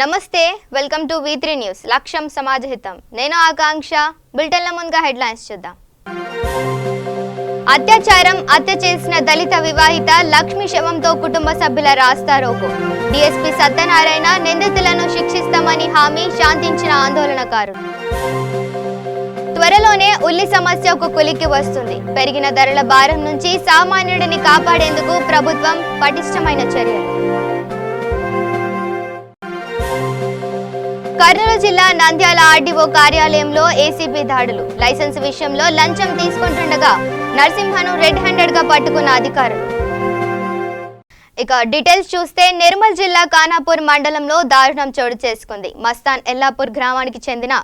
నమస్తే welcome to V3 news లక్ష్యం సమాజహితం నేను ఆకాంక్ష బులెటిన్ల ముందుగా హెడ్లైన్స్ చూద్దాం హత్య చేసిన దళిత వివాహిత లక్ష్మి శవంతో కుటుంబ సభ్యుల రాస్తారోకో డీఎస్పీ సత్యనారాయణ నిందితులను శిక్షిస్తామని హామీ శాంతించిన ఆందోళనకారులు త్వరలోనే ఉల్లి సమస్య ఒక కొలిక్కి వస్తుంది పెరిగిన ధరల భారం నుంచి సామాన్యుడిని కాపాడేందుకు ప్రభుత్వం పటిష్టమైన చర్యలు కర్నూలు జిల్లా నంద్యాల ఆర్డీఓ కార్యాలయంలో ఏసీబీ దాడులు లైసెన్స్ విషయంలో లంచం తీసుకుంటుండగా నరసింహను రెడ్ హ్యాండెడ్ గా పట్టుకున్న అధికారులు ఇక డీటెయిల్స్ చూస్తే నిర్మల్ జిల్లా ఖానాపూర్ మండలంలో దారుణం చోటు చేసుకుంది మస్తాన్ ఎల్లాపూర్ గ్రామానికి చెందిన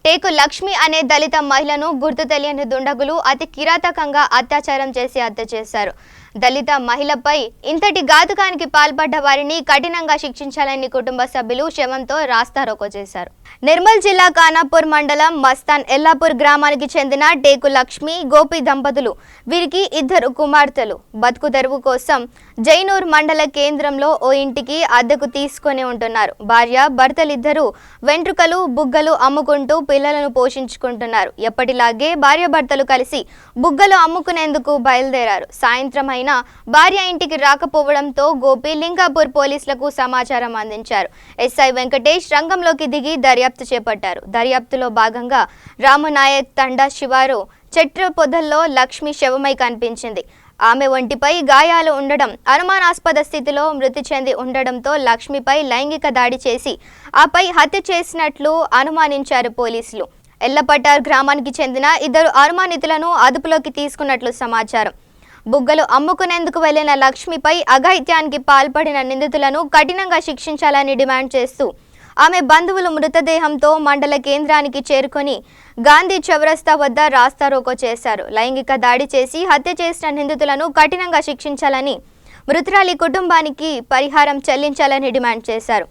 టేకు లక్ష్మి అనే దళిత మహిళను గుర్తు తెలియని దుండగులు అతి కిరాతకంగా అత్యాచారం చేసి హత్య చేశారు దళిత మహిళపై ఇంతటి ఘాతుకానికి పాల్పడ్డ వారిని కఠినంగా శిక్షించాలని కుటుంబ సభ్యులు శవంతో రాస్తారోకో చేశారు నిర్మల్ జిల్లా ఖానాపూర్ మండలం మస్తాన్ ఎల్లాపూర్ గ్రామానికి చెందిన టేకు లక్ష్మి గోపి దంపతులు వీరికి ఇద్దరు కుమార్తెలు బతుకు తెరువు కోసం జైనూర్ మండల కేంద్రంలో ఓ ఇంటికి అద్దెకు తీసుకొని ఉంటున్నారు భార్య భర్తలిద్దరూ వెంట్రుకలు బుగ్గలు అమ్ముకుంటూ పిల్లలను పోషించుకుంటున్నారు ఎప్పటిలాగే భార్య భర్తలు కలిసి బుగ్గలు అమ్ముకునేందుకు బయలుదేరారు సాయంత్రం అయినా భార్య ఇంటికి రాకపోవడంతో గోపి లింగాపూర్ పోలీసులకు సమాచారం అందించారు ఎస్ఐ వెంకటేష్ రంగంలోకి దిగి దర్యాప్తు చేపట్టారు దర్యాప్తులో భాగంగా రామనాయక్ తండా శివారు చెట్ల పొదల్లో లక్ష్మి శవమై కనిపించింది ఆమె ఒంటిపై గాయాలు ఉండడం అనుమానాస్పద స్థితిలో మృతి చెంది ఉండడంతో లక్ష్మిపై లైంగిక దాడి చేసి ఆపై హత్య చేసినట్లు అనుమానించారు పోలీసులు ఎల్లపట్టార్ గ్రామానికి చెందిన ఇద్దరు అనుమానితులను అదుపులోకి తీసుకున్నట్లు సమాచారం బుగ్గలు అమ్ముకునేందుకు వెళ్లిన లక్ష్మిపై అఘాయిత్యానికి పాల్పడిన నిందితులను కఠినంగా శిక్షించాలని డిమాండ్ చేస్తూ ఆమె బంధువులు మృతదేహంతో మండల కేంద్రానికి చేరుకొని గాంధీ చౌరస్తా వద్ద రాస్తారోకో చేశారు లైంగిక దాడి చేసి హత్య చేసిన నిందితులను కఠినంగా శిక్షించాలని మృతురాలి కుటుంబానికి పరిహారం చెల్లించాలని డిమాండ్ చేశారు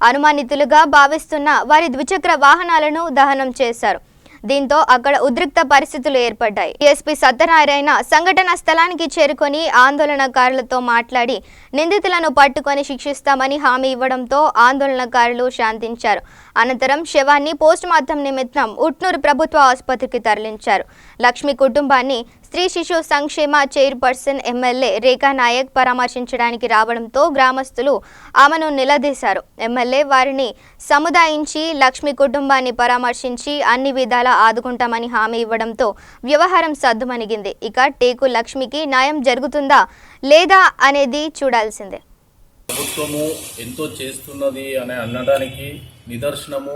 అనుమానితులుగా భావిస్తున్న వారి ద్విచక్ర వాహనాలను దహనం చేశారు దీంతో అక్కడ ఉద్రిక్త పరిస్థితులు ఏర్పడ్డాయి డీఎస్పీ సత్యనారాయణ సంఘటన స్థలానికి చేరుకొని ఆందోళనకారులతో మాట్లాడి నిందితులను పట్టుకొని శిక్షిస్తామని హామీ ఇవ్వడంతో ఆందోళనకారులు శాంతించారు అనంతరం శవాన్ని పోస్టుమార్టం నిమిత్తం ఉట్నూరు ప్రభుత్వ ఆసుపత్రికి తరలించారు లక్ష్మి కుటుంబాన్ని స్త్రీ శిశు సంక్షేమ చైర్పర్సన్ ఎమ్మెల్యే రేఖా నాయక్ పరామర్శించడానికి రావడంతో గ్రామస్తులు ఆమెను నిలదీశారు ఎమ్మెల్యే వారిని సముదాయించి లక్ష్మి కుటుంబాన్ని పరామర్శించి అన్ని విధాలా ఆదుకుంటామని హామీ ఇవ్వడంతో వ్యవహారం సద్దుమణిగింది ఇక టేకు లక్ష్మికి న్యాయం జరుగుతుందా లేదా అనేది చూడాల్సిందే ప్రభుత్వము ఎంతో చేస్తున్నది అని అనడానికి నిదర్శనము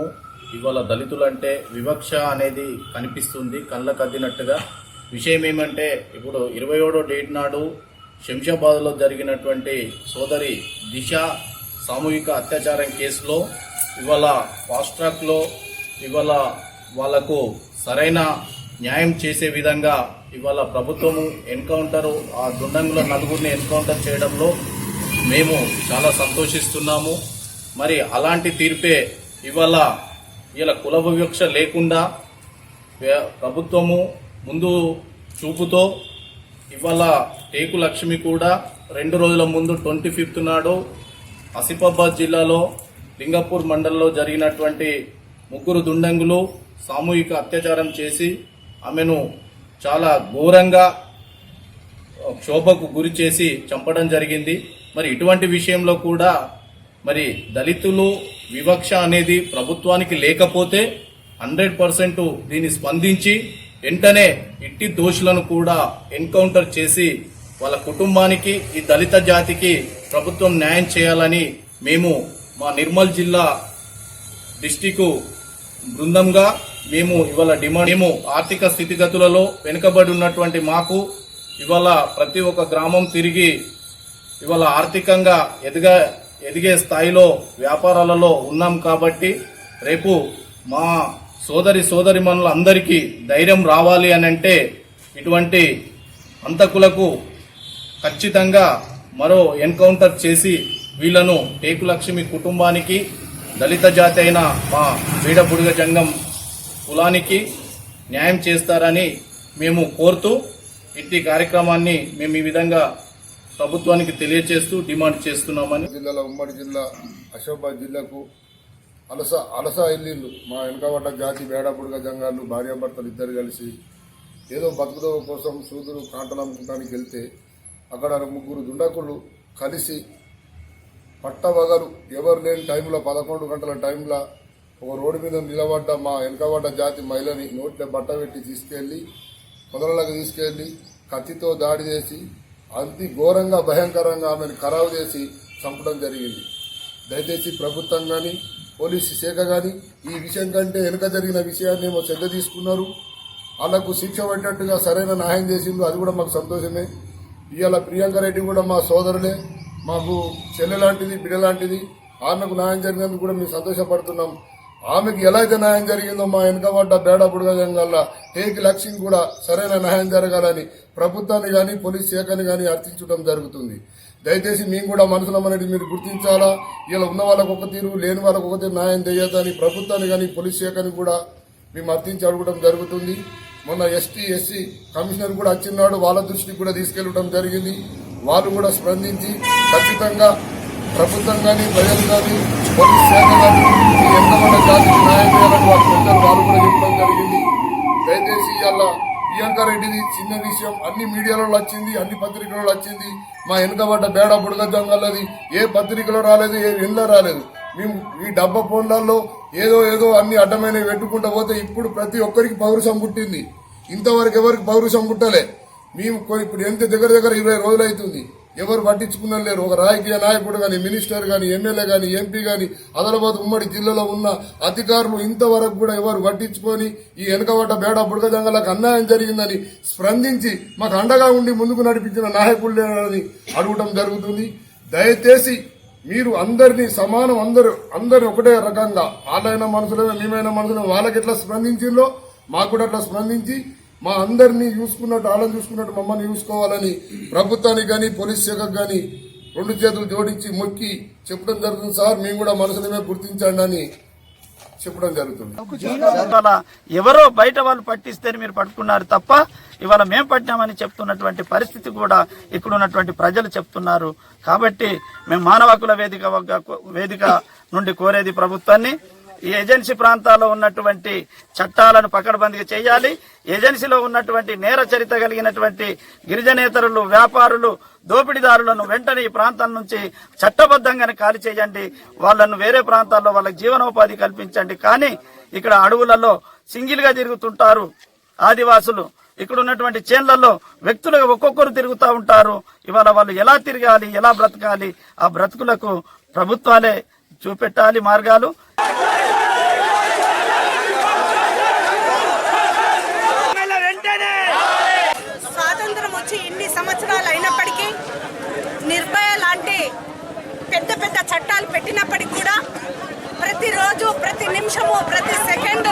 ఇవాళ దళితులంటే వివక్ష అనేది కనిపిస్తుంది కళ్ళకద్దినట్టుగా విషయం ఏమంటే ఇప్పుడు 27వ డేట్ నాడు శంషాబాద్లో జరిగినటువంటి సోదరి దిశ సామూహిక అత్యాచారం కేసులో ఇవాళ ఫాస్ట్ ట్రాక్లో ఇవాళ వాళ్లకు సరైన న్యాయం చేసే విధంగా ఇవాళ ప్రభుత్వము ఎన్కౌంటర్ ఆ దుండంగుల నలుగురిని ఎన్కౌంటర్ చేయడంలో మేము చాలా సంతోషిస్తున్నాము మరి అలాంటి తీర్పే ఇవాళ కుల వివక్ష లేకుండా ప్రభుత్వము ముందు చూపుతో ఇవాళ టేకు లక్ష్మి కూడా 2 రోజుల ముందు 25th నాడు ఆసిఫాబాద్ జిల్లాలో లింగపూర్ మండలంలో జరిగినటువంటి 3 దుండంగులు సామూహిక అత్యాచారం చేసి ఆమెను చాలా ఘోరంగా క్షోభకు గురి చేసి చంపడం జరిగింది మరి ఇటువంటి విషయంలో కూడా మరి దళితులు వివక్ష అనేది ప్రభుత్వానికి లేకపోతే 100% దీన్ని స్పందించి వెంటనే ఇట్టి దోషులను కూడా ఎన్కౌంటర్ చేసి వాళ్ళ కుటుంబానికి ఈ దళిత జాతికి ప్రభుత్వం న్యాయం చేయాలని మేము మా నిర్మల్ జిల్లా డిస్టిక్ బృందంగా మేము ఇవాళ డిమాండ్ మేము ఆర్థిక స్థితిగతులలో వెనుకబడి ఉన్నటువంటి మాకు ఇవాళ ప్రతి ఒక్క గ్రామం తిరిగి ఇవాళ ఆర్థికంగా ఎదిగే స్థాయిలో వ్యాపారాలలో ఉన్నాం కాబట్టి రేపు మా సోదరిమణులందరికీ ధైర్యం రావాలి అని అంటే ఇటువంటి హంతకులకు ఖచ్చితంగా మరో ఎన్కౌంటర్ చేసి వీళ్లను టేకు లక్ష్మి కుటుంబానికి దళిత జాతి అయిన మా బీడబుడిగ జంగం కులానికి న్యాయం చేస్తారని మేము కోరుతూ ఇట్టి కార్యక్రమాన్ని మేము ఈ విధంగా ప్రభుత్వానికి తెలియజేస్తూ డిమాండ్ చేస్తున్నామని జిల్లాలో ఉమ్మడి జిల్లా ఆసిఫాబాద్ జిల్లాకు అలస ఇల్లు మా వెనకబడ్డ జాతి బేడబుడుగ జంగాళ్ళు భార్యాభర్తలు ఇద్దరు కలిసి ఏదో బతుకుదో కోసం సూదులు కాంటలు అమ్ముకోవడానికి వెళ్తే అక్కడ 3 దుండకులు కలిసి పట్టవగలు ఎవరు లేని టైంలో 11 గంటల టైంలో ఒక రోడ్డు మీద నిలబడ్డ మా వెనకబడ్డ జాతి మహిళని నోట్లో బట్ట పెట్టి తీసుకెళ్లి పొదలకి తీసుకెళ్లి కత్తితో దాడి చేసి అతి ఘోరంగా భయంకరంగా ఆమెను ఖరాబు చేసి చంపడం జరిగింది. దయచేసి ప్రభుత్వం కానీ పోలీసు శాఖ కానీ ఈ విషయం కంటే వెనుక జరిగిన విషయాన్ని ఏమో శ్రద్ధ తీసుకున్నారు. వాళ్ళకు శిక్ష పడ్డట్టుగా సరైన న్యాయం చేసిండ్రు. అది కూడా మాకు సంతోషమే. ఇవాళ ప్రియాంక రెడ్డి కూడా మా సోదరులే, మాకు చెల్లె లాంటిది, బిడ్డ లాంటిది. ఆమెకు న్యాయం జరిగినందుకు కూడా మేము సంతోషపడుతున్నాం. ఆమెకు ఎలా అయితే న్యాయం జరిగిందో మా వెనుకబడ్డ బేడబుడుగ జంగాల టేకి లక్ష్యం కూడా సరైన న్యాయం జరగాలని ప్రభుత్వాన్ని కానీ పోలీస్ శాఖని కానీ అర్థించడం జరుగుతుంది. దయచేసి మేము కూడా మనసులో అనేది మీరు గుర్తించాలా. ఇలా ఉన్న వాళ్ళకు ఒక తీరు, లేని వాళ్ళకు ఒక తీరు న్యాయం చేయొద్దని ప్రభుత్వాన్ని కానీ పోలీస్ శాఖని కూడా మేము అర్థించి అడగడం జరుగుతుంది. మొన్న ఎస్టీ ఎస్సీ కమిషనర్ కూడా వచ్చినాడు, వాళ్ళ దృష్టికి కూడా తీసుకెళ్లడం జరిగింది. వాళ్ళు కూడా స్పందించి ఖచ్చితంగా ప్రభుత్వం కానీ ప్రజలు కానీ పోలీస్ శాఖ కానీ ఎంతమంది జాతికి న్యాయం చేయాలని వాళ్ళు కూడా చెప్పడం జరిగింది. దయచేసి ఇవాళ ప్రియాంక రెడ్డిది చిన్న విషయం అన్ని మీడియాలో వచ్చింది, అన్ని పత్రికలలో వచ్చింది. మా వెనుకబడ్డ బేడ బుడగ జంగాలది ఏ పత్రికలో రాలేదు, ఏ ఇంట్లో రాలేదు. మేము ఈ డబ్బా ఫోన్లలో ఏదో అన్ని అడ్డమైనవి పెట్టుకుంటూ పోతే ఇప్పుడు ప్రతి ఒక్కరికి పౌరుషం పుట్టింది. ఇంతవరకు ఎవరికి పౌరుషం పుట్టలే. మేము ఇప్పుడు ఎంత దగ్గర 20 రోజులు అవుతుంది, ఎవరు పట్టించుకున్న లేరు. ఒక రాజకీయ నాయకుడు కానీ, మినిస్టర్ కానీ, ఎమ్మెల్యే కానీ, ఎంపీ కానీ, ఆదిలాబాద్ ఉమ్మడి జిల్లాలో ఉన్న అధికారులు ఇంతవరకు కూడా ఎవరు పట్టించుకొని ఈ వెనుకబడ్డ బేడ బుడగ జంగాలకు అన్యాయం జరిగిందని స్పందించి మాకు అండగా ఉండి ముందుకు నడిపించిన నాయకులని అడగటం జరుగుతుంది. దయచేసి మీరు అందరినీ సమానం, అందరు ఒకటే రకంగా వాళ్ళైన మనుషులమే మేమైనా మనుషులమే వాళ్ళకి ఎట్లా స్పందించిందో మాకు కూడా అట్లా స్పందించి మా అందరినీ చూసుకున్నట్టు వాళ్ళని చూసుకున్నట్టు మమ్మల్ని చూసుకోవాలని ప్రభుత్వానికి కానీ పోలీస్ శాఖకు కానీ 2 చేతులు జోడించి మొక్కి చెప్పడం జరుగుతుంది. సార్ మేము కూడా మనుషులమే గుర్తించండి అని చెప్పడం జరుగుతుంది. ఎవరో బయట వాళ్ళు పట్టిస్తేనే మీరు పట్టుకున్నారు తప్ప ఇవాళ మేము పట్టినామని చెప్తున్నటువంటి పరిస్థితి కూడా ఇక్కడ ఉన్నటువంటి ప్రజలు చెప్తున్నారు. కాబట్టి మేము మానవ హక్కుల వేదిక నుండి కోరేది ప్రభుత్వాన్ని, ఈ ఏజెన్సీ ప్రాంతాల్లో ఉన్నటువంటి చట్టాలను పకడ్బందీగా చేయాలి. ఏజెన్సీలో ఉన్నటువంటి నేర చరిత్ర కలిగినటువంటి గిరిజనేతరులు, వ్యాపారులు, దోపిడీదారులను వెంటనే ఈ ప్రాంతాల నుంచి చట్టబద్ధంగానే ఖాళీ చేయండి. వాళ్ళను వేరే ప్రాంతాల్లో వాళ్ళకి జీవనోపాధి కల్పించండి. కానీ ఇక్కడ అడవులలో సింగిల్ గా తిరుగుతుంటారు ఆదివాసులు. ఇక్కడ ఉన్నటువంటి చేన్లలో వ్యక్తులుగా ఒక్కొక్కరు తిరుగుతూ ఉంటారు. ఇవాళ వాళ్ళు ఎలా తిరగాలి, ఎలా బ్రతకాలి, ఆ బ్రతుకులకు ప్రభుత్వాలే చూపెట్టాలి మార్గాలు. స్వాతంత్రం వచ్చి ఇన్ని సంవత్సరాలు అయినప్పటికీ నిర్భయ లాంటి పెద్ద చట్టాలు పెట్టినప్పటికీ కూడా ప్రతిరోజు, ప్రతి నిమిషము, ప్రతి సెకండ్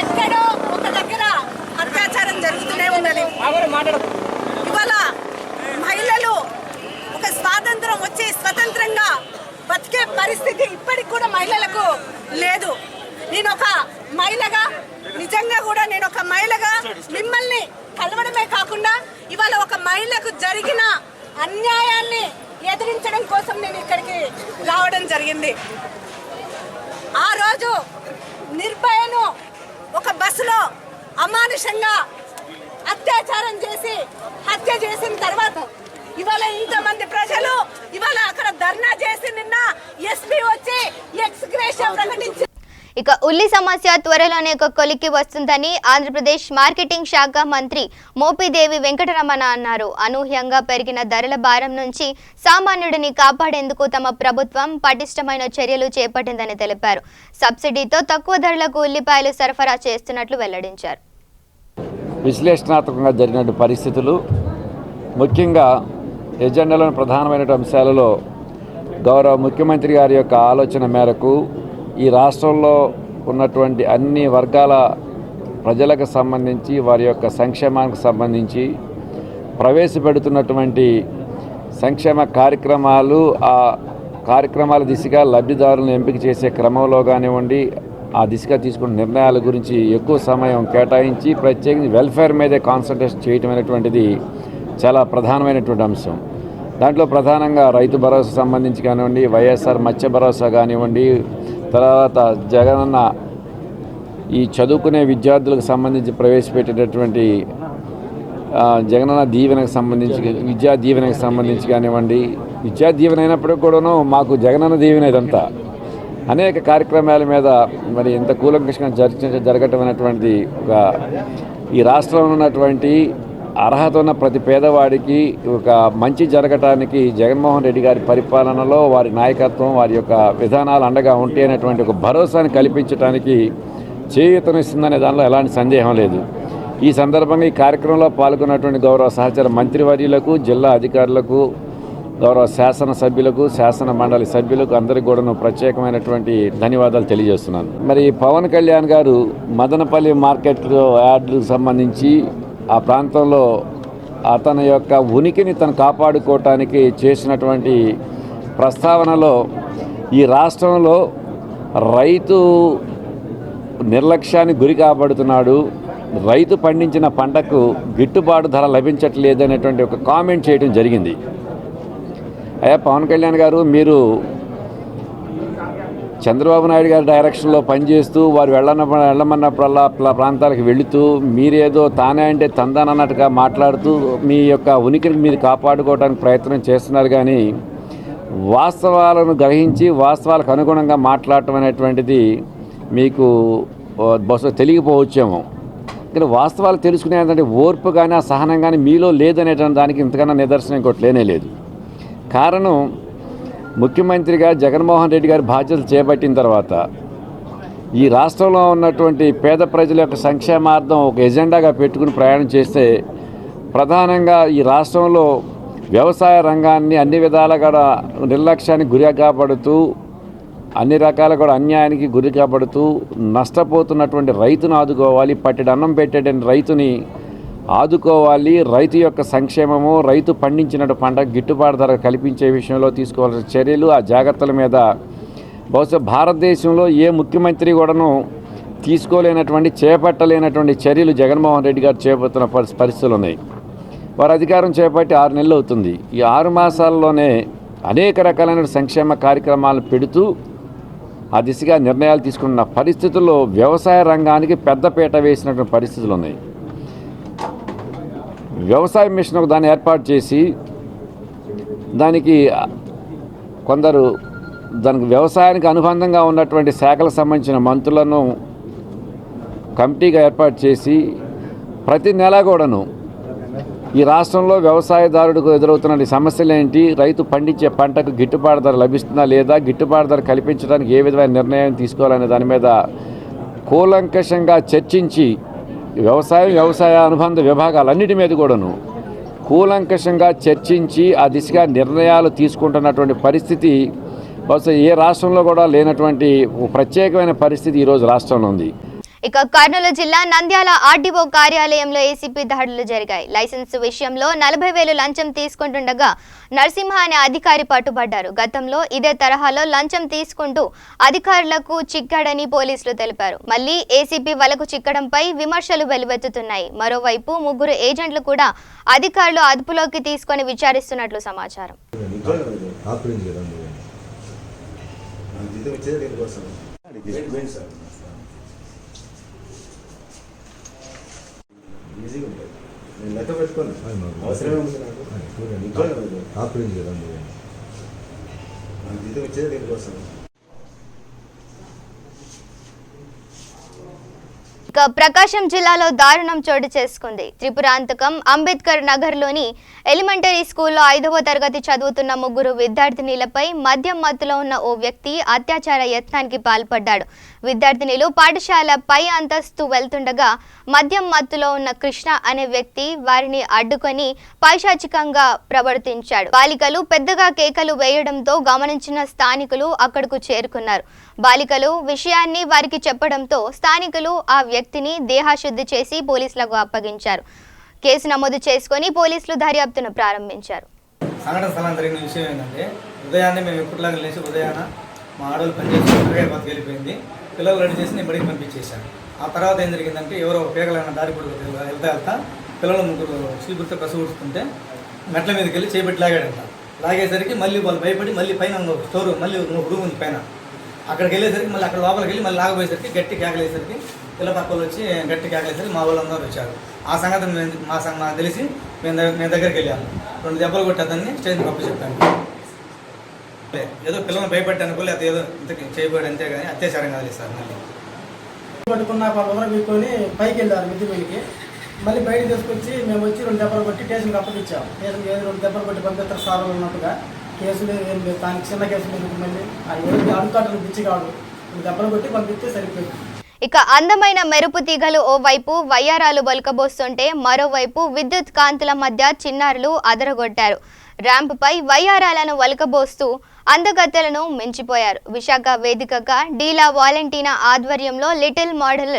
ఎక్కడో ఒక దగ్గర అత్యాచారం జరుగుతూనే ఉన్నది. ఇవాళ మహిళలు ఒక స్వాతంత్రం వచ్చి స్వతంత్రంగా బతికే పరిస్థితి ఇప్పటికి కూడా మహిళలకు లేదు. నేను ఒక మహిళగా, నిజంగా కూడా నేను ఒక మహిళగా మిమ్మల్ని కలవడమే కాకుండా ఇవాళ ఒక మహిళకు జరిగిన అన్యాయాన్ని ఎదిరించడం కోసం నేను ఇక్కడికి రావడం జరిగింది. ఆ రోజు నిర్భయను ఒక బస్సులో అమానుషంగా అత్యాచారం చేసి హత్య చేసిన తర్వాత ఇవాళ ఇంతమంది ప్రజలు ఇవాళ అక్కడ ధర్నా చేసి నిన్న ఎస్పీ వచ్చి ఎక్స్గ్రేషన్ ప్రకటించి ఇక ఉల్లి సమస్య త్వరలోనే ఒక కొలిక్కి వస్తుందని ఆంధ్రప్రదేశ్ మార్కెటింగ్ శాఖ మంత్రి మోపిదేవి వెంకటరమణ అన్నారు. అనూహ్యంగా పెరిగిన ధరల భారం నుంచి సామాన్యుడిని కాపాడేందుకు తమ ప్రభుత్వం పటిష్టమైన చర్యలు చేపట్టిందని తెలిపారు. సబ్సిడీతో తక్కువ ధరలకు ఉల్లిపాయలు సరఫరా చేస్తున్నట్లు వెల్లడించారు. విశ్లేషణాత్మకంగా జరిగిన పరిస్థితులు, ముఖ్యంగా ఎజెండాలోని ప్రధానమైన అంశాలలో గౌరవ ముఖ్యమంత్రి గారి యొక్క ఆలోచన మేరకు ఈ రాష్ట్రంలో ఉన్నటువంటి అన్ని వర్గాల ప్రజలకు సంబంధించి వారి యొక్క సంక్షేమానికి సంబంధించి ప్రవేశపెడుతున్నటువంటి సంక్షేమ కార్యక్రమాలు, ఆ కార్యక్రమాల దిశగా లబ్ధిదారులను ఎంపిక చేసే క్రమంలో కానివ్వండి, ఆ దిశగా తీసుకున్న నిర్ణయాల గురించి ఎక్కువ సమయం కేటాయించి ప్రత్యేకించి వెల్ఫేర్ మీదే కాన్సన్ట్రేట్ చేయటం అనేటువంటిది చాలా ప్రధానమైనటువంటి అంశం. దాంట్లో ప్రధానంగా రైతు భరోసా సంబంధించి కానివ్వండి, వైఎస్ఆర్ మత్స్య భరోసా కానివ్వండి, తర్వాత జగనన్న ఈ చదువుకునే విద్యార్థులకు సంబంధించి ప్రవేశపెట్టేటటువంటి జగనన్న దీవెనకు సంబంధించి విద్యా దీవెనకు సంబంధించి కానివ్వండి, విద్యా దీవెన అయినప్పటికీ కూడాను మాకు జగనన్న దీవెన ఇదంతా అనేక కార్యక్రమాల మీద మరి ఎంత కూలంకషంగా జరగటం అనేటువంటి ఈ రాష్ట్రంలో ఉన్నటువంటి అర్హత ఉన్న ప్రతి పేదవాడికి ఒక మంచి జరగటానికి జగన్మోహన్ రెడ్డి గారి పరిపాలనలో వారి నాయకత్వం వారి యొక్క విధానాలు అండగా ఉంటే అనేటువంటి ఒక భరోసాని కల్పించడానికి చేయూతనిస్తుందనే దానిలో ఎలాంటి సందేహం లేదు. ఈ సందర్భంగా ఈ కార్యక్రమంలో పాల్గొన్నటువంటి గౌరవ సహచర మంత్రివర్యులకు, జిల్లా అధికారులకు, గౌరవ శాసనసభ్యులకు, శాసన మండలి సభ్యులకు అందరికీ కూడా ప్రత్యేకమైనటువంటి ధన్యవాదాలు తెలియజేస్తున్నాను. మరి పవన్ కళ్యాణ్ గారు మదనపల్లి మార్కెట్ యార్డులకు సంబంధించి ఆ ప్రాంతంలో అతని యొక్క ఉనికిని తను కాపాడుకోవటానికి చేసినటువంటి ప్రస్తావనలో ఈ రాష్ట్రంలో రైతు నిర్లక్ష్యానికి గురి కాబడుతున్నాడు, రైతు పండించిన పంటకు గిట్టుబాటు ధర లభించట్లేదు అనేటువంటి ఒక కామెంట్ చేయడం జరిగింది. అయ్యా పవన్ కళ్యాణ్ గారు, మీరు చంద్రబాబు నాయుడు గారి డైరెక్షన్లో పనిచేస్తూ వారు వెళ్ళమన్నప్పుడల్లా ప్రాంతాలకు వెళుతూ మీరేదో తానే అంటే తందానన్నట్టుగా మాట్లాడుతూ మీ యొక్క ఉనికిని మీరు కాపాడుకోవడానికి ప్రయత్నం చేస్తున్నారు. కానీ వాస్తవాలను గ్రహించి వాస్తవాలకు అనుగుణంగా మాట్లాడటం అనేటువంటిది మీకు బహుశా తెలియకపోవచ్చేమో. కానీ వాస్తవాలు తెలుసుకునేటువంటి ఓర్పు కానీ ఆ సహనం కానీ మీలో లేదనేటువంటి దానికి ఇంతకన్నా నిదర్శనం ఇంకోటి లేనే లేదు. కారణం, ముఖ్యమంత్రిగా జగన్మోహన్ రెడ్డి గారి బాధ్యతలు చేపట్టిన తర్వాత ఈ రాష్ట్రంలో ఉన్నటువంటి పేద ప్రజల యొక్క సంక్షేమార్థం ఒక ఎజెండాగా పెట్టుకుని ప్రయాణం చేస్తే ప్రధానంగా ఈ రాష్ట్రంలో వ్యవసాయ రంగాన్ని అన్ని విధాలుగా కూడా నిర్లక్ష్యానికి గురి కాబడుతూ అన్ని రకాల కూడా అన్యాయానికి గురి కాబడుతూ నష్టపోతున్నటువంటి రైతును ఆదుకోవాలి, పట్టెడు అన్నం పెట్టేటువంటి రైతుని ఆదుకోవాలి, రైతు యొక్క సంక్షేమము, రైతు పండించిన పంట గిట్టుబాటు ధర కల్పించే విషయంలో తీసుకోవాల్సిన చర్యలు, ఆ జాగ్రత్తల మీద బహుశా భారతదేశంలో ఏ ముఖ్యమంత్రి కూడాను తీసుకోలేనటువంటి చేపట్టలేనటువంటి చర్యలు జగన్మోహన్ రెడ్డి గారు చేపడుతున్న పరిస్థితులు ఉన్నాయి. వారు అధికారం చేపట్టి 6 నెలలు అవుతుంది. ఈ 6 మాసాల్లోనే అనేక రకాలైన సంక్షేమ కార్యక్రమాలను పెడుతూ ఆ దిశగా నిర్ణయాలు తీసుకున్న పరిస్థితుల్లో వ్యవసాయ రంగానికి పెద్దపీట వేసినటువంటి పరిస్థితులు ఉన్నాయి. వ్యవసాయ మిషన్ ఒక దాన్ని ఏర్పాటు చేసి దానికి కొందరు దానికి వ్యవసాయానికి అనుబంధంగా ఉన్నటువంటి శాఖలకు సంబంధించిన మంత్రులను కమిటీగా ఏర్పాటు చేసి ప్రతి నెల కూడాను ఈ రాష్ట్రంలో వ్యవసాయదారుడికి ఎదురవుతున్న సమస్యలు ఏంటి, రైతు పండించే పంటకు గిట్టుబాటు ధర లభిస్తుందా లేదా, గిట్టుబాటు ధర కల్పించడానికి ఏ విధమైన నిర్ణయం తీసుకోవాలనే దాని మీద కూలంకషంగా చర్చించి వ్యవసాయ అనుబంధ విభాగాలన్నిటి మీద కూడాను కూలంకషంగా చర్చించి ఆ దిశగా నిర్ణయాలు తీసుకుంటున్నటువంటి పరిస్థితి బహుశా ఏ రాష్ట్రంలో కూడా లేనటువంటి ప్రత్యేకమైన పరిస్థితి ఈరోజు రాష్ట్రంలో ఉంది. ఇక కర్నూలు జిల్లా నంద్యాల ఆర్డీఓ కార్యాలయంలో ఏసీపీ దాడులు జరిగాయి. లైసెన్స్ విషయంలో 40,000 లంచం తీసుకుంటుండగా నరసింహ అనే అధికారి పట్టుబడ్డారు. గతంలో ఇదే తరహాలో లంచం తీసుకుంటూ అధికారులకు చిక్కాడని పోలీసులు తెలిపారు. మళ్లీ ఏసీపీ వలకు చిక్కడంపై విమర్శలు వెలువెత్తుతున్నాయి. మరోవైపు 3 ఏజెంట్లు కూడా అధికారులు అదుపులోకి తీసుకొని విచారిస్తున్నట్లు సమాచారం. ఈజీగా ఉంటుంది. నేను లెక్క పెట్టుకోను, అవసరమే ఉంది నాకు. ఆపరేట్ చేయడం నాకు జీతం వచ్చేది దీనికోసం. ప్రకాశం జిల్లాలో దారుణం చోటు చేసుకుంది. త్రిపురాంతకం అంబేద్కర్ నగర్లోని ఎలిమెంటరీ స్కూల్లో 5వ తరగతి చదువుతున్న 3 విద్యార్థినిలపై మద్యం మత్తులో ఉన్న ఓ వ్యక్తి అత్యాచార యత్నానికి పాల్పడ్డాడు. విద్యార్థినిలు పాఠశాల పై అంతస్తు వెళ్తుండగా మద్యం మత్తులో ఉన్న కృష్ణ అనే వ్యక్తి వారిని అడ్డుకొని పైశాచికంగా ప్రవర్తించాడు. బాలికలు పెద్దగా కేకలు వేయడంతో గమనించిన స్థానికులు అక్కడకు చేరుకున్నారు. బాలికలు విషయాన్ని వారికి చెప్పడంతో స్థానికులు ఆ వ్యక్తిని దేహశుద్ధి చేసి పోలీసులకు అప్పగించారు. కేసు నమోదు చేసుకొని పోలీసులు దర్యాప్తును ప్రారంభించారు. సంఘటన స్థలం జరిగిన విషయం ఏంటంటే, ఉదయాన్నే మేము ఎప్పటిలాగా లేచి ఉదయాన మా ఆడవాళ్ళు పనిచేసి బతికి వెళ్ళిపోయింది. పిల్లలు రెడీ చేసి నేను బడికి పంపించేశాను. ఆ తర్వాత ఏం జరిగిందంటే, ఎవరో పేగలైన దారి పొడుగు వెళ్తా పిల్లలు 3 చీపురితో కసుగుడుతుంటే మెట్ల మీదకి వెళ్ళి చేపెట్టి లాగాడంట. లాగేసరికి మళ్ళీ వాళ్ళు భయపడి మళ్ళీ పైన స్టోర్ మళ్ళీ రూమ్ ఉంది పైన. అక్కడికి వెళ్ళేసరికి మళ్ళీ అక్కడ లోపలికి వెళ్ళి మళ్ళీ లాగబోయేసరికి గట్టి కేకలేసరికి పిల్ల పక్కలు వచ్చి గట్టి కేకలేసరికి మా వాళ్ళందరూ వచ్చారు. ఆ సంగతి మాకు తెలిసి మేము దగ్గరికి వెళ్ళాము. 2 దెబ్బలు కొట్టి అతన్ని స్టేషన్ కప్పు చెప్పాను. ఏదో పిల్లల్ని భయపెట్టాను అది ఏదో ఇంతకు చేయబడి అంతే కానీ అత్యాచారం కాదు సార్. మళ్ళీ పట్టుకున్న వాళ్ళు ఉదరబీక్కొని పైకి వెళ్ళారు మిద్ది పైకి. మళ్ళీ బయటకు తీసుకొచ్చి మేము వచ్చి 2 దెబ్బలు కొట్టి స్టేషన్కి అప్పగించాము. స్టేషన్కి 2 దెబ్బలు కొట్టి పంపిస్తారు సార్ ఉన్నట్టుగా. కేసులు ఏం లేదు, దానికి చిన్న కేసులు ఎందుకు మళ్ళీ అడుగుతాడు పిచ్చిగాడు 2 దెబ్బలు కొట్టి పంపిస్తే సరిపోయింది. ఇక అందమైన మెరుపు తీగలు ఓవైపు వయ్యారాలు బొలకబోస్తుంటే మరోవైపు విద్యుత్ కాంతుల మధ్య చిన్నారులు అదరగొట్టారు. ర్యాంపుపై వయ్యారాలను వలకబోస్తూ అందగత్తెలను మించిపోయారు. విశాఖ వేదికగా డీలా వాలంటీనా ఆధ్వర్యంలో లిటిల్ మోడల్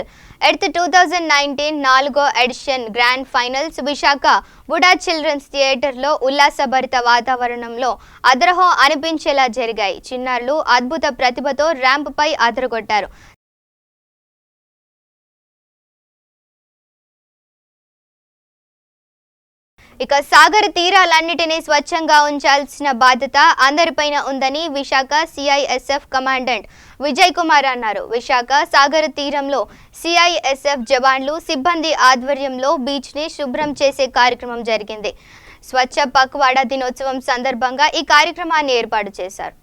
ఎర్త్ 2019 4వ edition grand finals Visakha VUDA children's థియేటర్లో ఉల్లాసభరిత వాతావరణంలో అదరహో అనిపించేలా జరిగాయి. చిన్నారులు అద్భుత ప్రతిభతో ర్యాంపుపై అదరగొట్టారు. ఇక సాగర్ తీరాలన్నిటినీ స్వచ్ఛంగా ఉంచాల్సిన బాధ్యత అందరిపైన ఉందని విశాఖ సిఐఎస్ఎఫ్ కమాండెంట్ విజయ్ కుమార్ అన్నారు. విశాఖ సాగర్ తీరంలో సిఐఎస్ఎఫ్ జవాన్లు సిబ్బంది ఆధ్వర్యంలో బీచ్ ని శుభ్రం చేసే కార్యక్రమం జరిగింది. స్వచ్ఛ పక్వాడా దినోత్సవం సందర్భంగా ఈ కార్యక్రమాన్ని ఏర్పాటు చేశారు.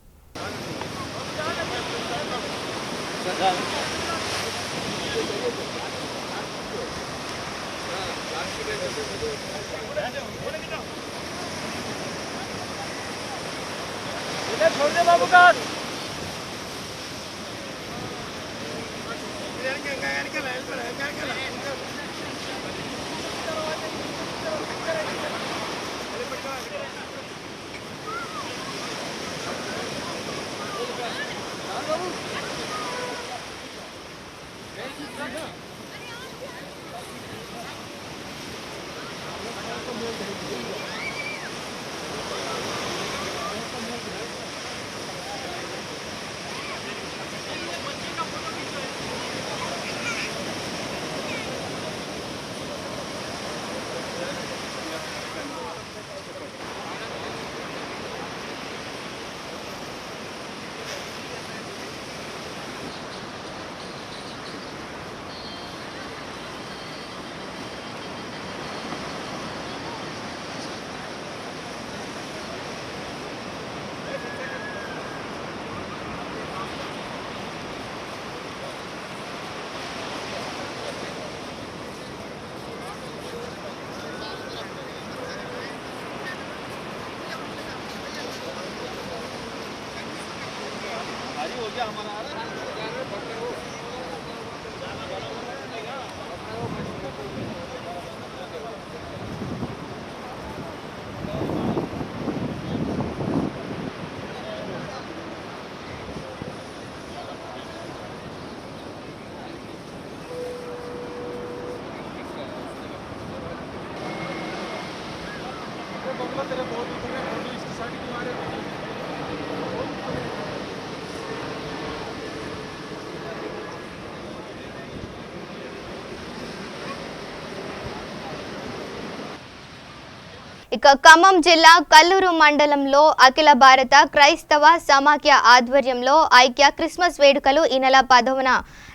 ఇక ఖమ్మం జిల్లా కల్లూరు మండలంలో అఖిల భారత క్రైస్తవ సమాఖ్య ఆధ్వర్యంలో ఐక్య క్రిస్మస్ వేడుకలు ఈ నెల 10న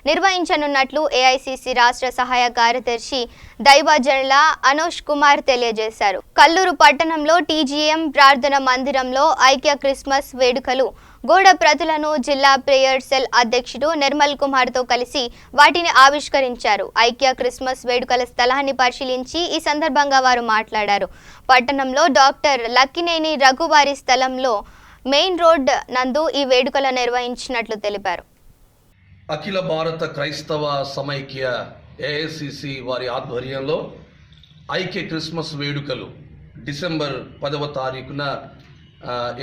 నిర్వహించనున్నట్లు ఏఐసిసి రాష్ట్ర సహాయ కార్యదర్శి దైవజనుల అనోష్ కుమార్ తెలియజేశారు. కల్లూరు పట్టణంలో టీజీఎం ప్రార్థన మందిరంలో ఐక్య క్రిస్మస్ వేడుకలు గోడ ప్రతులను జిల్లా ప్రేయర్ సెల్ అధ్యక్షుడు నిర్మల్ కుమార్తో కలిసి వాటిని ఆవిష్కరించారు. ఐక్య క్రిస్మస్ వేడుకల స్థలాన్ని పరిశీలించి ఈ సందర్భంగా వారు మాట్లాడారు. పట్టణంలో డాక్టర్ లక్కినేని రఘువారి స్థలంలో మెయిన్ రోడ్ నందు ఈ వేడుకలు నిర్వహించినట్లు తెలిపారు. అఖిల భారత క్రైస్తవ సమైక్య ఏఐసిసి వారి ఆధ్వర్యంలో ఐక్య క్రిస్మస్ వేడుకలు డిసెంబర్ 10వ తారీఖున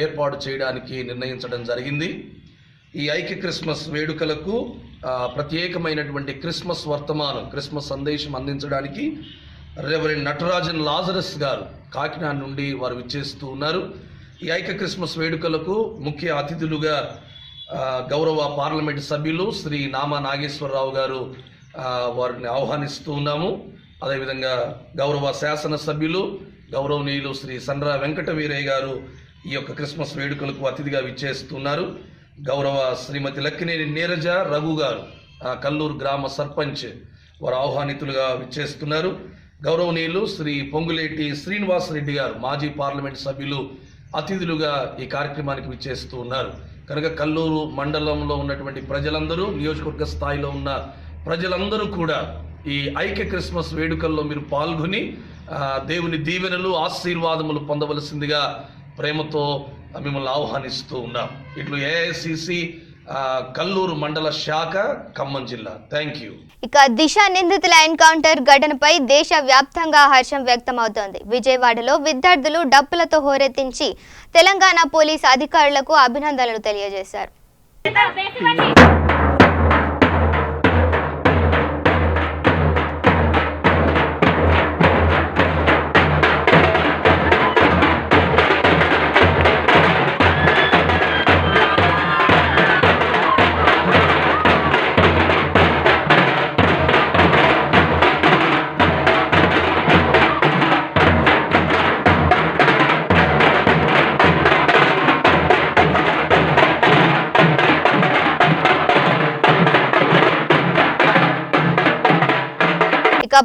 ఏర్పాటు చేయడానికి నిర్ణయించడం జరిగింది. ఈ ఐక్య క్రిస్మస్ వేడుకలకు ప్రత్యేకమైనటువంటి క్రిస్మస్ వర్తమానం, క్రిస్మస్ సందేశం అందించడానికి రెవరెండ్ నటరాజన్ లాజరస్ గారు కాకినాడ నుండి వారు విచ్చేస్తూ ఉన్నారు. ఈ ఐక్య క్రిస్మస్ వేడుకలకు ముఖ్య అతిథులుగా గౌరవ పార్లమెంట్ సభ్యులు శ్రీ నామా నాగేశ్వరరావు గారు వారిని ఆహ్వానిస్తూ ఉన్నాము. అదేవిధంగా గౌరవ శాసనసభ్యులు గౌరవనీయులు శ్రీ సండ్ర వెంకట వీరయ్య గారు ఈ యొక్క క్రిస్మస్ వేడుకలకు అతిథిగా విచ్చేస్తున్నారు. గౌరవ శ్రీమతి లక్కినేని నీరజ రఘు గారు కల్లూరు గ్రామ సర్పంచ్ వారు ఆహ్వానితులుగా విచ్చేస్తున్నారు. గౌరవనీయులు శ్రీ పొంగులేటి శ్రీనివాసరెడ్డి గారు మాజీ పార్లమెంట్ సభ్యులు అతిథులుగా ఈ కార్యక్రమానికి విచ్చేస్తూ ఉన్నారు. కనుక కల్లూరు మండలంలో ఉన్నటువంటి ప్రజలందరూ, నియోజకవర్గ స్థాయిలో ఉన్న ప్రజలందరూ కూడా ఈ ఐక్య క్రిస్మస్ వేడుకల్లో మీరు పాల్గొని దేవుని దీవెనలు ఆశీర్వాదములు పొందవలసిందిగా ప్రేమతో మిమ్మల్ని ఆహ్వానిస్తూ ఉన్నాం. ఇట్లు ఏఐసిసి కల్లూరు మండల శాఖ, ఖమ్మం జిల్లా. Thank you. ఇక దిశ నిందితుల ఎన్కౌంటర్ ఘటనపై దేశ వ్యాప్తంగా హర్షం వ్యక్తమవుతోంది. విజయవాడలో విద్యార్థులు డప్పులతో హోరెత్తించి తెలంగాణ పోలీస్ అధికారులకు అభినందనలు తెలియజేశారు.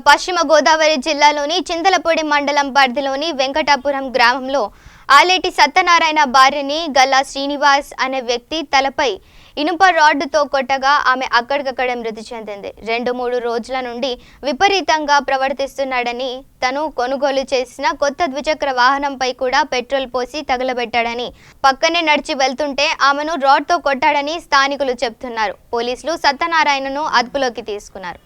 పశ్చిమ గోదావరి జిల్లాలోని చింతలపూడి మండలం పరిధిలోని వెంకటాపురం గ్రామంలో ఆలేటి సత్యనారాయణ భార్యని గల్లా శ్రీనివాస్ అనే వ్యక్తి తలపై ఇనుప రాడ్డుతో కొట్టగా ఆమె అక్కడికక్కడే మృతి చెందింది. 2-3 రోజుల నుండి విపరీతంగా ప్రవర్తిస్తున్నాడని, తను కొనుగోలు చేసిన కొత్త ద్విచక్ర వాహనంపై కూడా పెట్రోల్ పోసి తగలబెట్టాడని, పక్కనే నడిచి వెళ్తుంటే ఆమెను రాడ్తో కొట్టాడని స్థానికులు చెబుతున్నారు. పోలీసులు సత్యనారాయణను అదుపులోకి తీసుకున్నారు.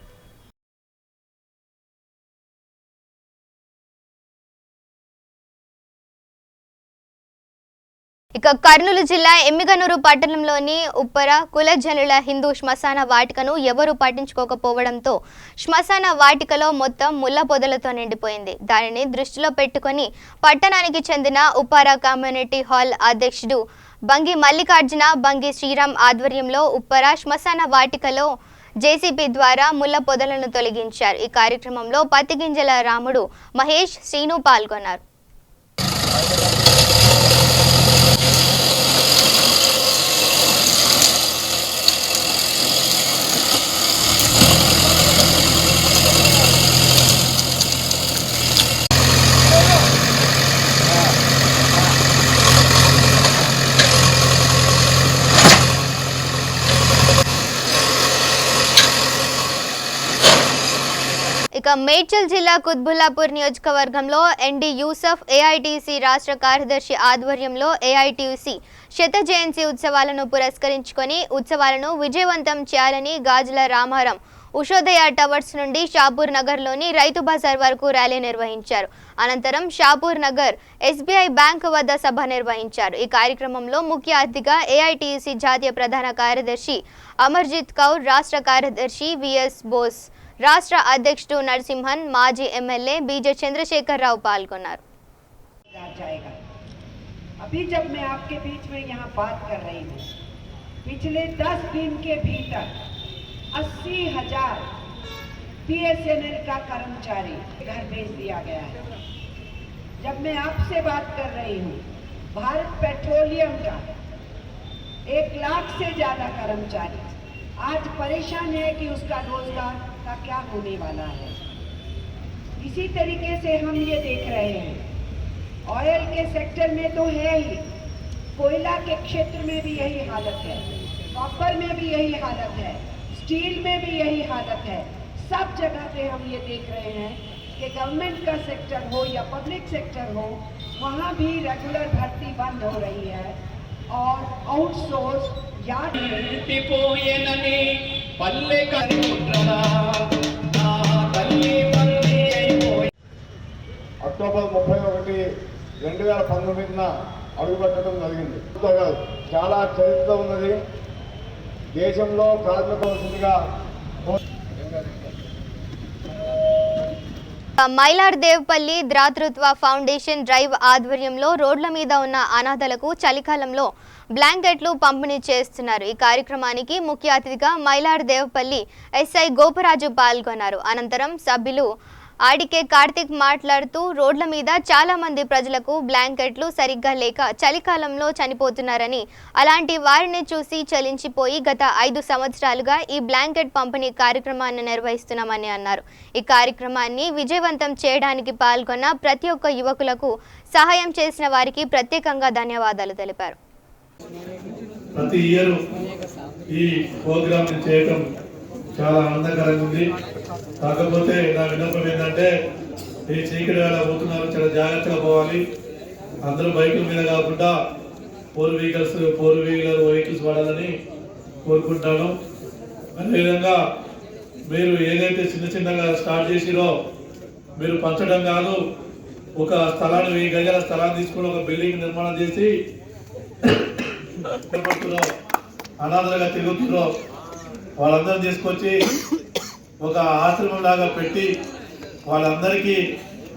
ఇక కర్నూలు జిల్లా ఎమ్మిగనూరు పట్టణంలోని ఉప్పర కులజనుల హిందూ శ్మశాన వాటికను ఎవరూ పట్టించుకోకపోవడంతో శ్మశాన వాటికలో మొత్తం ముళ్ళ పొదలతో నిండిపోయింది. దానిని దృష్టిలో పెట్టుకుని పట్టణానికి చెందిన ఉప్పార కమ్యూనిటీ హాల్ అధ్యక్షుడు బంగి మల్లికార్జున, బంగి శ్రీరామ్ ఆధ్వర్యంలో ఉప్పర శ్మశాన వాటికలో జేసీబీ ద్వారా ముళ్ళ పొదలను తొలగించారు. ఈ కార్యక్రమంలో పత్తిగింజల రాముడు, మహేష్, శ్రీను పాల్గొన్నారు. ఇక మేడ్చల్ జిల్లా కుత్బుల్లాపూర్ నియోజకవర్గంలో ఎన్డి యూసఫ్ ఏఐటీసీ రాష్ట్ర కార్యదర్శి ఆధ్వర్యంలో ఏఐటీసీ శత జయంతి ఉత్సవాలను పురస్కరించుకొని ఉత్సవాలను విజయవంతం చేయాలని గాజుల రామారం ఉషోదయ టవర్స్ నుండి షాపూర్ నగర్లోని రైతు బజార్ వరకు ర్యాలీ నిర్వహించారు. అనంతరం షాపూర్ నగర్ ఎస్బీఐ బ్యాంకు వద్ద సభ నిర్వహించారు. ఈ కార్యక్రమంలో ముఖ్య అతిథిగా ఏఐటీసీ జాతీయ ప్రధాన కార్యదర్శి అమర్జిత్ కౌర్, రాష్ట్ర కార్యదర్శి విఎస్ బోస్, రాష్ట్ర అధ్యక్షుడు నరసింహన్, మాజీ ఎమ్మెల్యే బీజే చంద్రశేఖర్ రావు పాల్గొన్నారు. अभी जब मैं आपके बीच में यहाँ बात कर रही हूँ, पिछले 10 दिन के भीतर 80,000 बीएसएनएल का कर्मचारी घर भेज दिया गया है. जब मैं आपसे बात कर रही हूँ, भारत पेट्रोलियम का 1 लाख से ज्यादा कर्मचारी आज परेशान है कि उसका रोजगार का क्या होने वाला है. इसी तरीके से हम ये देख रहे हैं, ऑयल के सेक्टर में तो है ही, कोयला के क्षेत्र में भी यही हालत है, कॉपर में भी यही हालत है, स्टील में भी यही हालत है. सब जगह पे हम ये देख रहे हैं कि गवर्नमेंट का सेक्टर हो या पब्लिक सेक्टर हो, वहाँ भी रेगुलर भर्ती बंद हो रही है और आउटसोर्स या అక్టోబర్ 31, 2019న అడుగుపెట్టడం జరిగింది. చాలా చరిత్ర ఉన్నది. దేశంలో కార్మికవలసిందిగా మైలార్దేవ్పల్లి ద్రాతృత్వ ఫౌండేషన్ డ్రైవ్ ఆధ్వర్యంలో రోడ్ల మీద ఉన్న అనాథలకు చలికాలంలో బ్లాంకెట్లు పంపిణీ చేస్తున్నారు. ఈ కార్యక్రమానికి ముఖ్య అతిథిగా మైలార్దేవ్పల్లి ఎస్ఐ గోపరాజు పాల్గొన్నారు. అనంతరం సభ్యులు ఆడికే కార్తిక్ మాట్లాడుతూ రోడ్ల మీద చాలా మంది ప్రజలకు బ్లాంకెట్లు సరిగ్గా లేక చలికాలంలో చనిపోతున్నారని, అలాంటి వారిని చూసి చలించిపోయి గత 5 సంవత్సరాలుగా ఈ బ్లాంకెట్ పంపిణీ కార్యక్రమాన్ని నిర్వహిస్తున్నామని అన్నారు. ఈ కార్యక్రమాన్ని విజయవంతం చేయడానికి పాల్గొన్న ప్రతి ఒక్క యువకులకు సహాయం చేసిన వారికి ప్రత్యేకంగా ధన్యవాదాలు తెలిపారు. ప్రతి ఇయర్ ఈ ప్రోగ్రామ్ చేయటం చాలా ఆనందకరంగా ఉంది. కాకపోతే నా విన్నపం ఏంటంటే ఈ చీకటి వేళ పోతున్నారు, చాలా జాగ్రత్తగా పోవాలి. అందరూ బైకుల మీద కాకుండా 4 వీలర్ వెహికల్స్ వాడాలని కోరుకుంటాను. అదేవిధంగా మీరు ఏదైతే చిన్నగా స్టార్ట్ చేసిరో మీరు పంచడం కాదు, ఒక స్థలాన్ని 1000 గజాల స్థలాన్ని తీసుకుని ఒక బిల్డింగ్ నిర్మాణం చేసి అనాథలుగా తిరుగుతుందో వాళ్ళందరూ తీసుకొచ్చి ఒక ఆశ్రమం లాగా పెట్టి వాళ్ళందరికీ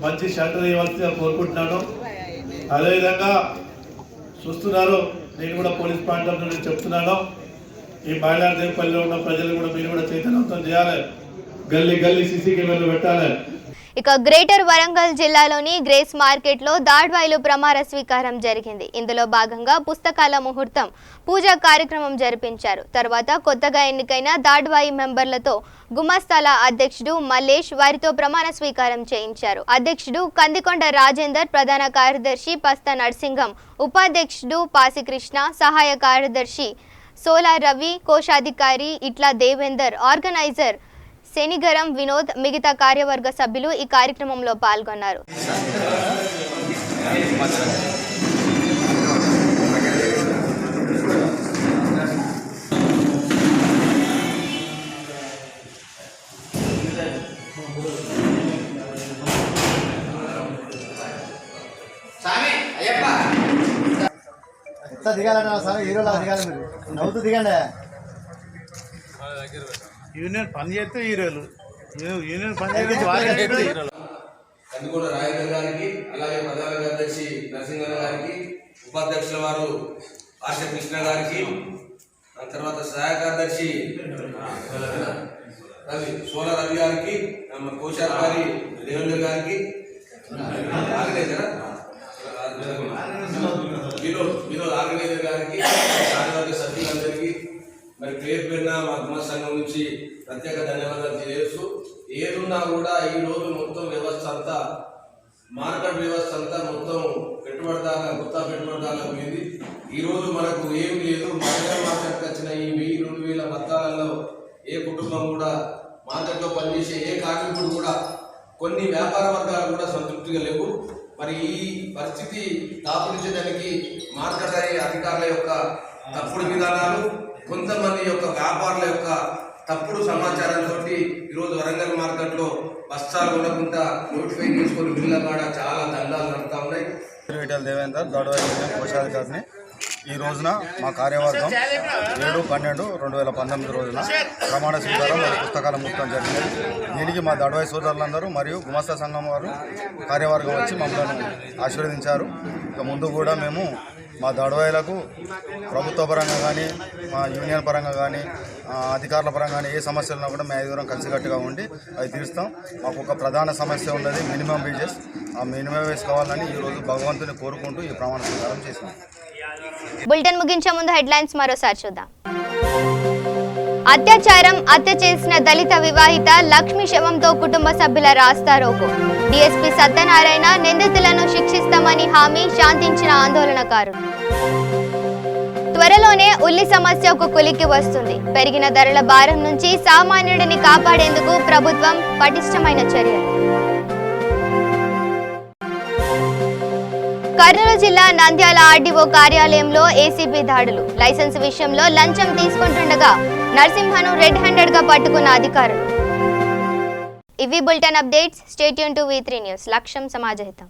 మంచి షెల్టర్ ఇవ్వాల్సిందిగా కోరుకుంటున్నాను. అదేవిధంగా చూస్తున్నారు, నేను కూడా పోలీస్ పాయింట్ ఆఫ్ వ్యూ చెప్తున్నాను, ఈ మైలార్దేవిపల్లిలో ఉన్న ప్రజలు కూడా మీరు కూడా చైతన్యవంతం చేయాలి. గల్లీ సీసీ కెమెరాలు పెట్టాలి. ఇక గ్రేటర్ వరంగల్ జిల్లాలోని గ్రేస్ మార్కెట్లో దాడ్వాయిలు ప్రమాణ స్వీకారం జరిగింది. ఇందులో భాగంగా పుస్తకాల ముహూర్తం పూజా కార్యక్రమం జరిపించారు. తర్వాత కొత్తగా ఎన్నికైన దాడ్వాయి మెంబర్లతో గుమస్తాల అధ్యక్షుడు మల్లేష్ వారితో ప్రమాణ స్వీకారం చేయించారు. అధ్యక్షుడు కందికొండ రాజేందర్, ప్రధాన కార్యదర్శి పస్తా నర్సింగం, ఉపాధ్యక్షుడు పాసికృష్ణ, సహాయ కార్యదర్శి సోలా రవి, కోశాధికారి ఇట్లా దేవేందర్, ఆర్గనైజర్ శనిగరం వినోద్, మిగతా కార్యవర్గ సభ్యులు ఈ కార్యక్రమంలో పాల్గొన్నారు. దిగాలంటే సార్ హీరోలా దిగాలి, మీరు నవ్వుతూ దిగండి. యూనియన్ పని చేస్తే హీరోలు, యూనియన్ పని చేస్తే కందికొండ రాజేంద్ర గారికి, అలాగే ప్రధాన కార్యదర్శి నరసింహ గారికి, ఉపాధ్యక్షుల వారు ఆశ కృష్ణ గారికి, తర్వాత సహాయ కార్యదర్శి సోలా రవి గారికి, కోశాధికారి దేవేంద్ర గారికి, వినోద్ ఆర్గనైజర్ గారికి, కార్యవర్గ సభ్యులందరికీ మరి పేరున మా గుమ సంఘం నుంచి ప్రత్యేక ధన్యవాదాలు తెలియజేస్తూ, ఏదున్నా కూడా ఈ రోజు మొత్తం వ్యవస్థ అంతా మార్కెట్ వ్యవస్థ అంతా మొత్తం కొత్త పెట్టుబడిదారులకు పోయింది. ఈ రోజు మనకు ఏం లేదు. మార్కెట్కి వచ్చిన ఈ 1000-2000 బత్తాలలో ఏ కుటుంబం కూడా మార్కెట్లో పనిచేసే ఏ కార్మికుడు కూడా, కొన్ని వ్యాపార వర్గాలు కూడా సంతృప్తిగా లేవు. మరి ఈ పరిస్థితి దాపురించడానికి మార్కెట్ అధికారుల యొక్క తప్పుడు విధానాలు, కొంతమంది యొక్క వ్యాపారుల యొక్క తప్పుడు సమాచారంతో ఈరోజు వరంగల్ మార్కెట్లో బస్తాలు ఉండకుండా నోటిఫై చేసుకొని వీళ్ళ చాలా దండాలు నడుస్తూ ఉన్నాయి. దేవేందర్, దాడ్వాయి కోశాధికారిని. ఈ రోజున మా కార్యవర్గం 7/12/2019 రోజున ప్రమాణ స్వీకారం మరియు పుస్తకాల ముహూర్తం జరిగింది. దీనికి మా దాడ్వాయి సోదరులందరూ మరియు గుమస్తా సంఘం వారు కార్యవర్గం వచ్చి మమ్మల్ని ఆశీర్వదించారు. ఇక ముందు కూడా మేము మా దాడ్వాయిలకు ప్రభుత్వ పరంగా కానీ, మా యూనియన్ పరంగా కానీ, అధికారుల పరంగా కానీ ఏ సమస్యలు ఉన్నా కూడా మేము 5 దూరం కలిసికట్టుగా ఉండి అవి తీరుస్తాం. మాకు ఒక ప్రధాన సమస్య ఉన్నది మినిమం వేజెస్. ఆ మినిమం వేజ్ కావాలని ఈరోజు భగవంతుని కోరుకుంటూ ఈ ప్రమాణ స్వీకారం చేసినాం. బులెటిన్ ముగించే ముందు హెడ్లైన్స్ మరోసారి చూద్దాం. అత్యాచారం, హత్య చేసిన దళిత వివాహిత లక్ష్మి శవంతో కుటుంబ సభ్యుల రాస్తారోకో. డీఎస్పీ సత్యనారాయణ, నిందితులను శిక్షిస్తామని హామీ, శాంతించిన ఆందోళనకారులు. త్వరలోనే ఉల్లి సమస్య ఒక కొలిక్కి వస్తుంది. పెరిగిన ధరల భారం నుంచి సామాన్యుడిని కాపాడేందుకు ప్రభుత్వం పటిష్టమైన చర్యలు. కర్నూలు జిల్లా నంద్యాల ఆర్డీఓ కార్యాలయంలో ఏసీబీ దాడులు. లైసెన్స్ విషయంలో లంచం తీసుకుంటుండగా నరసింహను రెడ్ హ్యాండెడ్ గా పట్టుకున్న అధికారులు. ఇవి bulletin updates. Stay tune to V3 news. లక్ష్యం సమాజహితం.